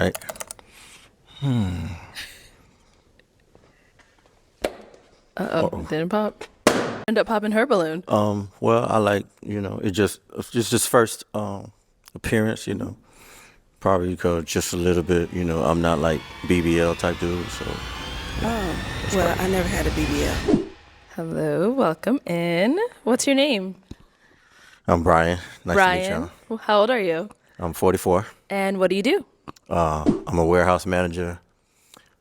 Right. Uh-oh. Didn't pop. End up popping her balloon. Well, I like, it's just first appearance, probably because just a little bit, I'm not like BBL type dude, so Well, I never had a BBL. Hello, welcome in. What's your name? I'm Brian. Nice to meet Brian. y'all. Well, how old are you? I'm 44. And what do you do? I'm a warehouse manager,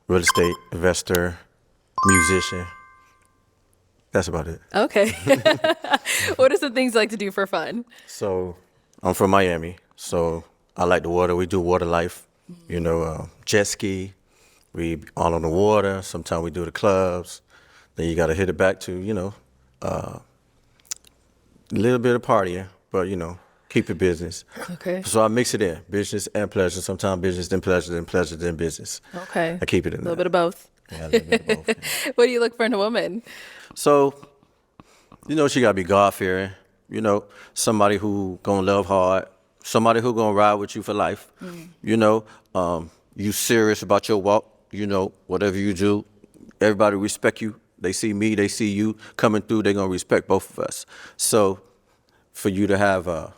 real estate investor, musician. That's about it. Okay. What are some things you like to do for fun? So I'm from Miami, so I like the water. We do water life, jet ski. We all on the water. Sometimes we do the clubs. Then you got to hit it back to, a little bit of partying, but, keep it business. Okay. So I mix it in, business and pleasure. Sometimes business, then pleasure, then pleasure, then business. Okay. I keep it in A little there. bit of both. Yeah, a little bit of both. Yeah. What do you look for in a woman? So, she got to be God-fearing, somebody who going to love hard, somebody who going to ride with you for life, you serious about your walk, whatever you do, everybody respect you. They see me, they see you coming through, they're going to respect both of us. So for you to have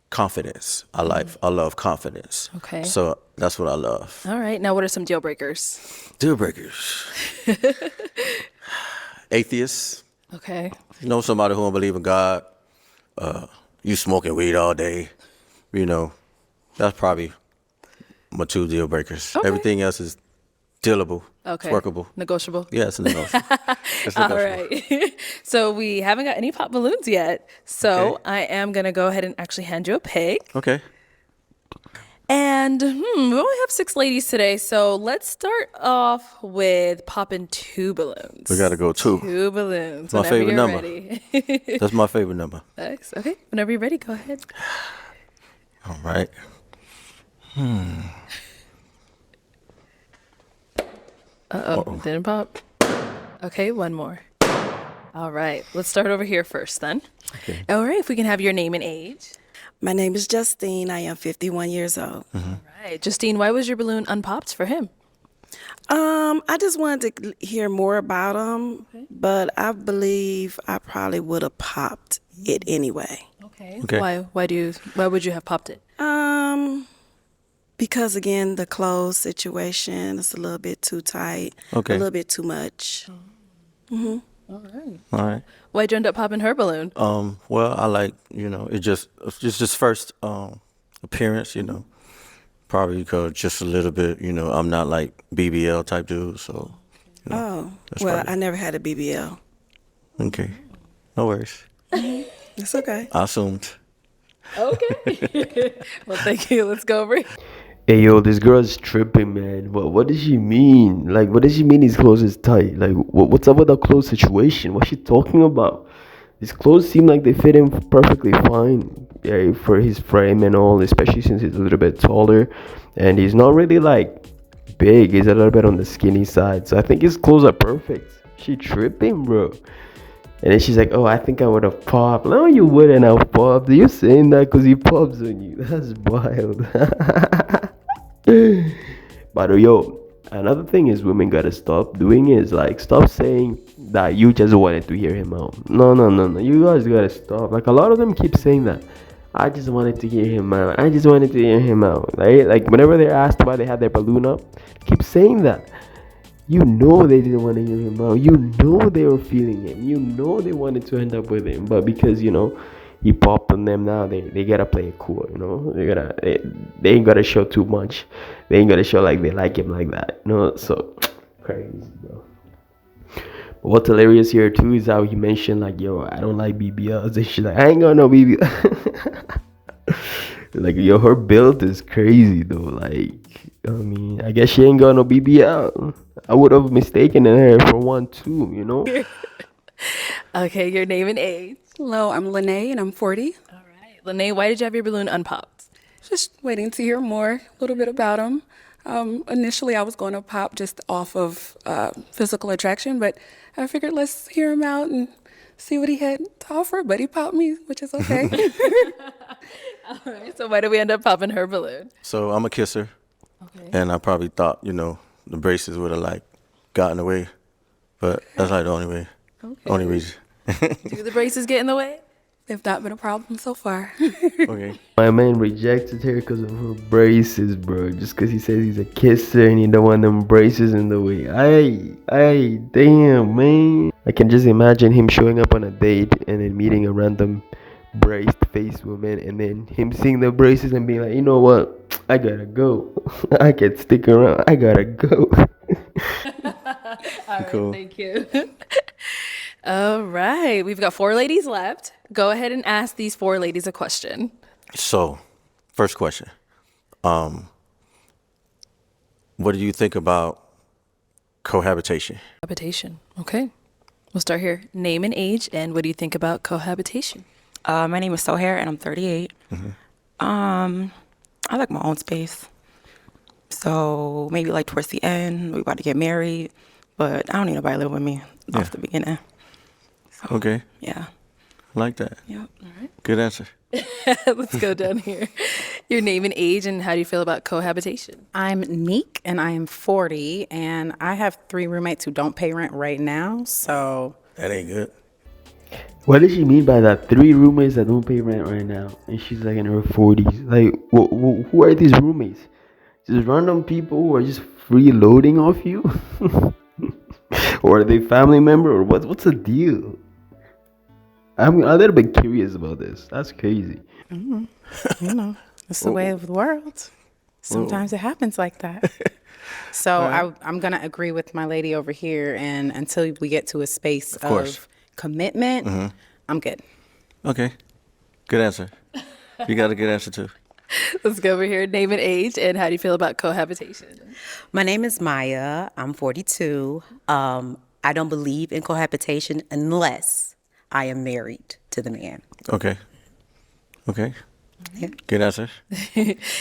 confidence, I love confidence. Okay. So that's what I love. All right. Now, what are some deal breakers? Deal breakers. Atheists. Okay. Somebody who don't believe in God. You smoking weed all day. That's probably my 2 deal breakers. Okay. Everything else is dealable. Okay. It's workable. Negotiable. Yeah, it's negotiable. It's All negotiable. right. So we haven't got any pop balloons yet. So Okay. I am going to go ahead and actually hand you a pig. Okay. And we only have 6 ladies today. So let's start off with popping 2 balloons. We got to go 2. 2 balloons. My whenever favorite you're number. ready. That's my favorite number. Nice. Okay. Whenever you're ready, go ahead. All right. Didn't pop. Okay, one more. All right. Let's start over here first then. Okay. All right. If we can have your name and age. My name is Justine. I am 51 years old. All right. Justine, why was your balloon unpopped for him? I just wanted to hear more about him, but I believe I probably would have popped it anyway. Okay. Okay. Why would you have popped it? Because again, the clothes situation is a little bit too tight, Okay. a little bit too much. All right. All right. Why'd you end up popping her balloon? Well, I like, it's just first appearance, probably because just a little bit, I'm not like BBL type dude, so. Oh, that's well, probably- I never had a BBL. Okay. No worries. It's okay. I assumed. Okay. Well, thank you. Let's go over. Hey yo, this girl is tripping, man. What does she mean? Like, what does she mean his clothes is tight? Like, what's up with the clothes situation? What's she talking about? His clothes seem like they fit him perfectly fine, yeah, for his frame and all, especially since he's a little bit taller, and he's not really like big. He's a little bit on the skinny side, so I think his clothes are perfect. She tripping, bro. And then she's like, oh, I think I would have popped. No, you wouldn't have popped. You're saying that because he pops on you. That's wild. But yo, another thing is women gotta stop doing is like stop saying that you just wanted to hear him out. No. You guys gotta stop. Like a lot of them keep saying that. I just wanted to hear him out. I just wanted to hear him out. Right? Like whenever they're asked why they had their balloon up, keep saying that. You know they didn't want to hear him out. You know they were feeling him. You know they wanted to end up with him. But because, he popped on them now, they gotta play it cool, They ain't gotta show too much. They ain't gotta show like they like him like that, So, crazy, bro. But what's hilarious here, too, is how he mentioned, like, yo, I don't like BBLs. And she's like, I ain't got no BBL. Like, yo, her build is crazy, though. Like, I guess she ain't got no BBL. I would have mistaken her for one too, Okay, your name and age. Hello, I'm Lene and I'm 40. All right. Lene, why did you have your balloon unpopped? Just waiting to hear more, a little bit about him. Initially, I was going to pop just off of physical attraction, but I figured let's hear him out and see what he had to offer. But he popped me, which is okay. All right. So why did we end up popping her balloon? So I'm a kisser. Okay. And I probably thought, you know, the braces would have like gotten away, but that's like the only way, only reason. Do the braces get in the way? They've not been a problem so far. Okay. My man rejected her because of her braces, bro. Just because he says he's a kisser and he don't want them braces in the way. Ay, damn, man. I can just imagine him showing up on a date and then meeting a random braced face woman and then him seeing the braces and being like, you know what? I gotta go. I can't stick around. I gotta go. All right, Cool. thank you. All right, we've got 4 ladies left. Go ahead and ask these 4 ladies a question. So, first question. What do you think about cohabitation? Cohabitation. Okay. We'll start here. Name and age, and what do you think about cohabitation? My name is Sohair, and I'm 38. I like my own space. So maybe like towards the end, we about to get married, but I don't need nobody living with me off the beginning. Okay, Yeah. like that. Yep. Good answer. Let's go down here. Your name and age, and how do you feel about cohabitation? I'm Neek and I am 40 and I have 3 roommates who don't pay rent right now. So That ain't good. What does she mean by that? 3 roommates that don't pay rent right now, and she's like in her 40s. Like, who are these roommates? Just random people who are just freeloading off you, or are they family member, or what's the deal? I'm a little bit curious about this. That's crazy. you know, it's the way of the world. Sometimes it happens like that. So I'm gonna agree with my lady over here, and until we get to a space course. of commitment, I'm good. Okay, good answer. You got a good answer too. Let's go over here. Name and age, and how do you feel about cohabitation? My name is Maya. I'm 42. I don't believe in cohabitation unless I am married to the man. Okay. Okay. Yeah. Good answer.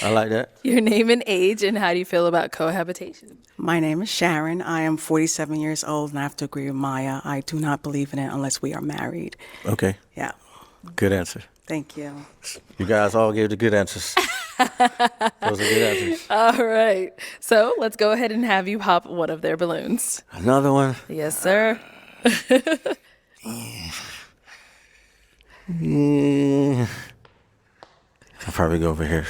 I like that. Your name and age, and how do you feel about cohabitation? My name is Sharon. I am 47 years old, and I have to agree with Maya. I do not believe in it unless we are married. Okay. Yeah. Good answer. Thank you. You guys all gave the good answers. Those are good answers. All right. So let's go ahead and have you pop one of their balloons. Another one. Yes, sir. Yeah. I'll probably go over here.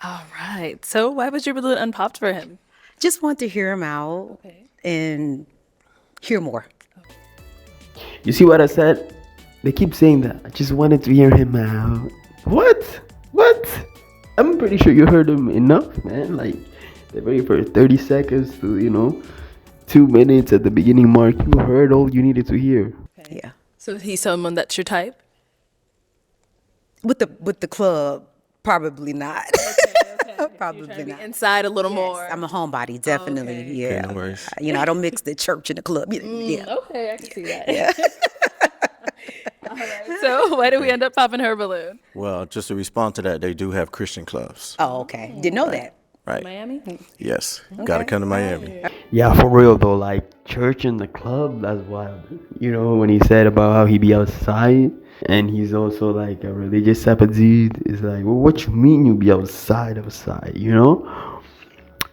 All right. So why was your balloon unpopped for him? Just want to hear him out and hear more. You see what I said? They keep saying that. I just wanted to hear him out. What? I'm pretty sure you heard him enough, man. Like, the very first 30 seconds to, 2 minutes at the beginning mark, you heard all you needed to hear. Yeah. So he's someone that's your type? With the club, probably not. Probably not. Inside a little more. I'm a homebody, definitely. Okay. Yeah. Okay, no worries. I don't mix the church and the club. Yeah. Okay, I can see that. All right. So why did we end up popping her balloon? Well, just to respond to that, they do have Christian clubs. Oh, okay. Didn't know that. Right. Miami? Yes. Gotta come to Miami. Yeah, for real though, like church and the club, that's wild. When he said about how he be outside and he's also like a religious type of dude, it's like, well, what you mean you be outside?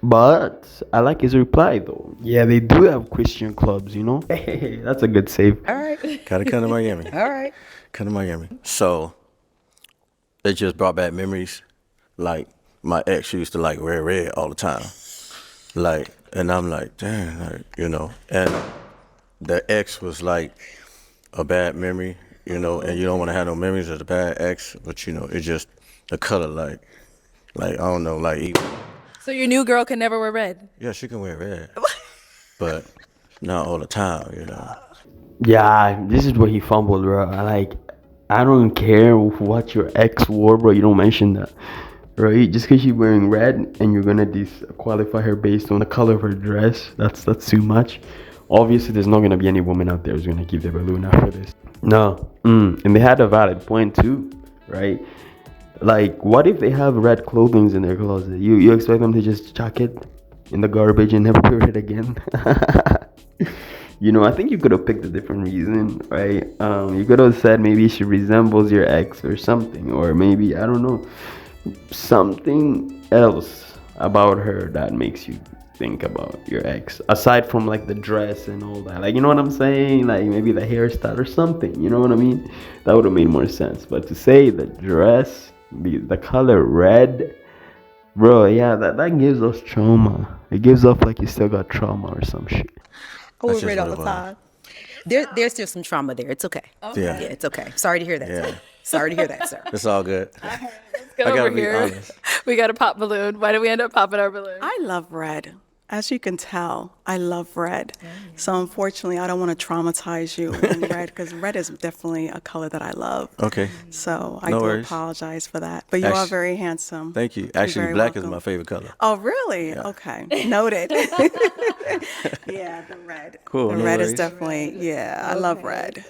But I like his reply though. Yeah, they do have Christian clubs, Hey, that's a good save. All right. Gotta come to Miami. All right. Come to Miami. So, it just brought back memories. Like, my ex used to like wear red all the time. Like, and I'm like, damn, and the ex was like a bad memory, and you don't want to have no memories of the bad ex, but it's just the color, like I don't know, like even, So your new girl can never wear red? yeah, she can wear red, but not all the time, Yeah, this is what he fumbled, bro. I don't care what your ex wore, bro. You don't mention that, right? Just because she's wearing red and you're gonna disqualify her based on the color of her dress, that's too much. Obviously, there's not gonna be any woman out there who's gonna give the balloon after this. No, and they had a valid point too, right? Like, what if they have red clothing in their closet? You expect them to just chuck it in the garbage and never wear it again? You know, I think you could have picked a different reason, right? You could have said maybe she resembles your ex or something, or maybe, I don't know, something else about her that makes you think about your ex, aside from like the dress and all that. Like, you know what I'm saying? Like maybe the hairstyle or something, you know what I mean? That would have made more sense. But to say the dress, the color red, bro, yeah, that gives us trauma. It gives off like you still got trauma or some shit. I That's wear red just all what the it was. time. There's still some trauma there. It's okay. Yeah. Yeah, it's okay. Sorry to hear that, Yeah. sir. Sorry to hear that, sir. It's all good. Get I gotta over be here. honest. We got a pop balloon. Why did we end up popping our balloon? I love red. As you can tell, I love red. So unfortunately, I don't want to traumatize you in red because red is definitely a color that I love. Okay. So I No do worries. apologize for that. But you are Actu- very handsome. Thank you. You're Actually, very black is welcome. my favorite color. Oh, really? Okay. Noted. Yeah, the red. Cool, The no red is worries. definitely, yeah, I love red.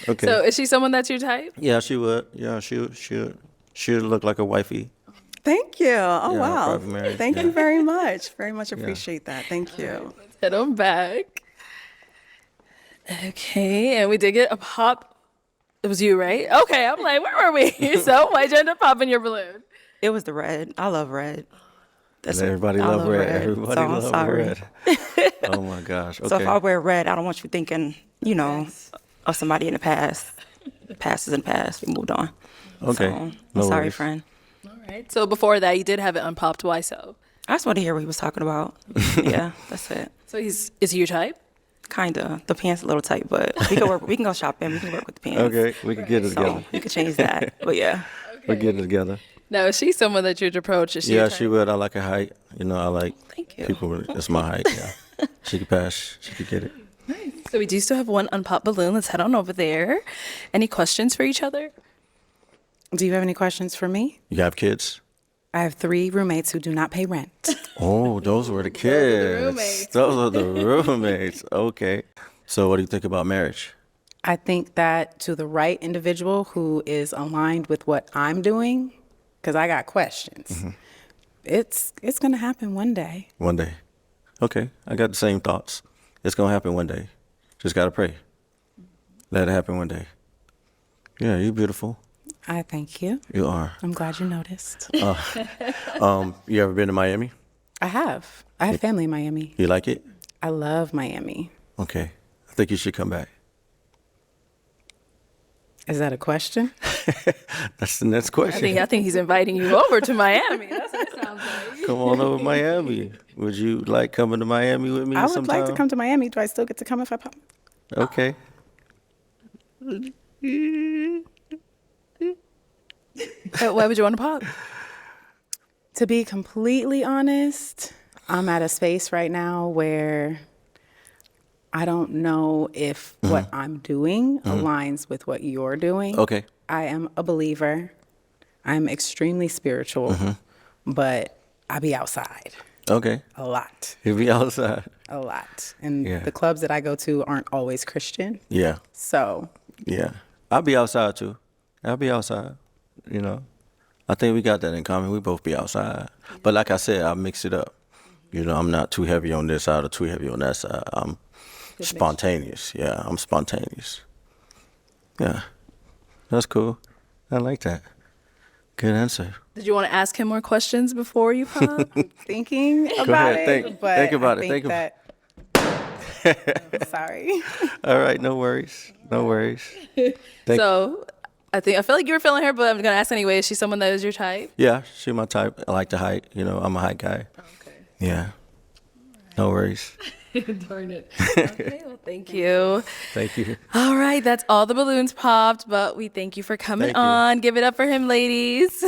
Okay. So is she someone that's your type? Yeah, she would. Yeah, she would look like a wifey. Thank you. Oh, Yeah, wow. probably married, Thank yeah. you very much. Very much appreciate that. Thank you. Head on back. Okay, and we did get a pop. It was you, right? Okay, I'm like, where were we? So why'd you end up popping your balloon? It was the red. I love red. That's Everybody I love red. Everybody so I'm love sorry. red. Oh my gosh. Okay. So if I wear red, I don't want you thinking, you know, of somebody in the past. The past is in the past. We moved on. Okay. So, I'm No sorry, worries. friend. All right. So before that, you did have it unpopped. Why so? I just wanted to hear what he was talking about. Yeah, that's it. So is he your type? Kinda. The pants a little tight, but we can work. We can go shopping. We can work with the pants. Okay, we can get it So together. you could change that. But yeah. We'll get it together. Now, is she someone that you'd approach? Is she Yeah, your she type? would. I like her height. You know, I like Thank you. people. That's my height. Yeah. She could pass. She could get it. So we do still have one unpopped balloon. Let's head on over there. Any questions for each other? Do you have any questions for me? You have kids? I have 3 roommates who do not pay rent. Oh, those were the kids. Those are the roommates. Okay. So, what do you think about marriage? I think that to the right individual who is aligned with what I'm doing, because I got questions, it's going to happen one day. One day. Okay. I got the same thoughts. It's gonna happen one day. Just gotta pray. Let it happen one day. Yeah, you're beautiful. I thank you. You are. I'm glad you noticed. You ever been to Miami? I have. I have family in Miami. You like it? I love Miami. Okay. I think you should come back. Is that a question? That's the next question. I think he's inviting you over to Miami. That's what it sounds like. Come on over to Miami. Would you like coming to Miami with me I would sometime? like to come to Miami. Do I still get to come if I pop? Okay. Why would you want to pop? To be completely honest, I'm at a space right now where I don't know if what I'm doing aligns with what you're doing. Okay. I am a believer. I'm extremely spiritual, but I be outside Okay. a lot, You'll be outside. a lot. And Yeah. the clubs that I go to aren't always Christian. Yeah. So Yeah. I'll be outside too. I'll be outside. You know. I think we got that in common. We both be outside. But like I said, I mix it up. You know, I'm not too heavy on this side or too heavy on that side. I'm spontaneous. Yeah, I'm spontaneous. Yeah. That's cool. I like that. Good answer. Did you want to ask him more questions before you pop? thinking about ahead, it, think- but think about I it, think think that, sorry. All right, no worries. No worries. Thank- So I feel like you were feeling her, but I'm gonna ask anyway. Is she someone that is your type? Yeah, she my type. I like the height. You know, I'm a height guy. Okay. Yeah. No worries. Darn it. Okay, well, thank you. Thank you. All right, that's all the balloons popped, but we thank you for coming Thank you. on. Give it up for him, ladies.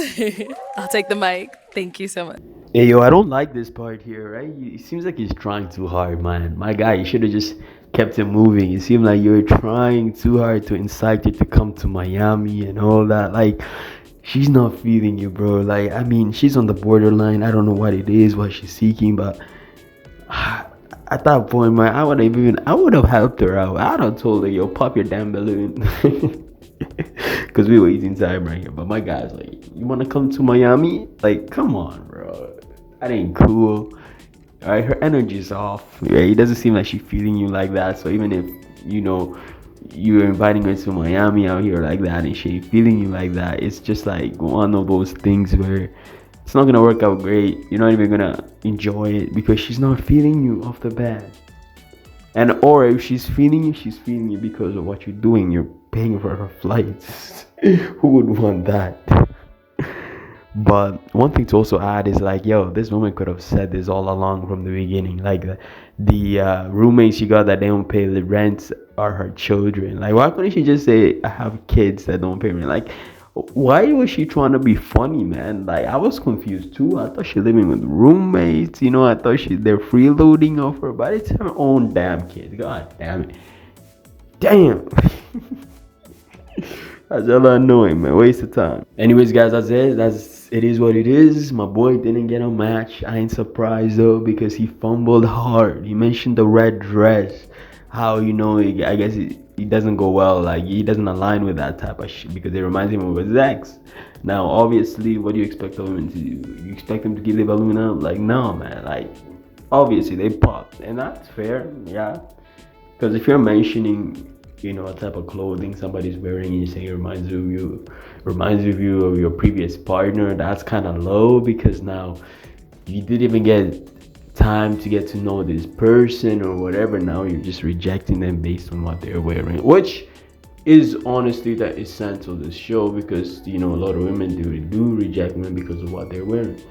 I'll take the mic. Thank you so much. Hey, yo, I don't like this part here, right? It seems like he's trying too hard, man. My guy, you should have just kept it moving. It seemed like you were trying too hard to incite her to come to Miami and all that. Like, she's not feeling you, bro. Like, I mean, she's on the borderline. I don't know what it is, what she's seeking, but at that point, man, I would have helped her out. I'd have told her, yo, pop your damn balloon. Because we were eating time right here. But my guy's like, you want to come to Miami? Like, come on, bro. That ain't cool. Right, her energy is off. Right? It doesn't seem like she's feeling you like that. So even if you're inviting her to Miami out here like that, and she feeling you like that, it's just like one of those things where it's not gonna work out great. You're not even gonna enjoy it because she's not feeling you off the bat. And or if she's feeling you because of what you're doing. You're paying for her flights. Who would want that? But one thing to also add is like, yo, this woman could have said this all along from the beginning. Like the roommates she got that they don't pay the rent are her children. Like, why couldn't she just say I have kids that don't pay rent? Like, why was she trying to be funny, man? Like, I was confused too. I thought she living with roommates. I thought they're freeloading off her, but it's her own damn kid. God damn it. Damn. That's hella annoying, man. Waste of time. Anyways, guys, that's it. It is what it is. My boy didn't get a match. I ain't surprised though because he fumbled hard. He mentioned the red dress. How I guess it doesn't go well. Like he doesn't align with that type of shit because it reminds him of his ex. Now, obviously, what do you expect of him to do? You expect him to give the balloon out? Like, no, man. Like, obviously they popped, and that's fair, yeah. Because if you're mentioning a type of clothing somebody's wearing and you say it reminds you of your previous partner, that's kind of low because now you didn't even get time to get to know this person or whatever. Now you're just rejecting them based on what they're wearing, which is honestly the essence of the show because a lot of women do reject men because of what they're wearing,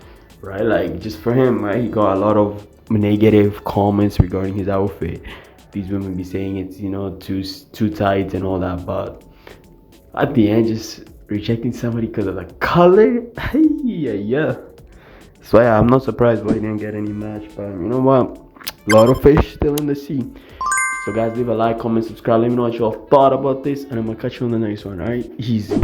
right? Like just for him, right, he got a lot of negative comments regarding his outfit. These women be saying it's too tight and all that, but at the end just rejecting somebody because of the color. Yeah. So yeah, I'm not surprised why he didn't get any match, but you know what, a lot of fish still in the sea. So guys, leave a like, comment, subscribe, let me know what y'all thought about this, and I'm gonna catch you on the next one. All right, easy.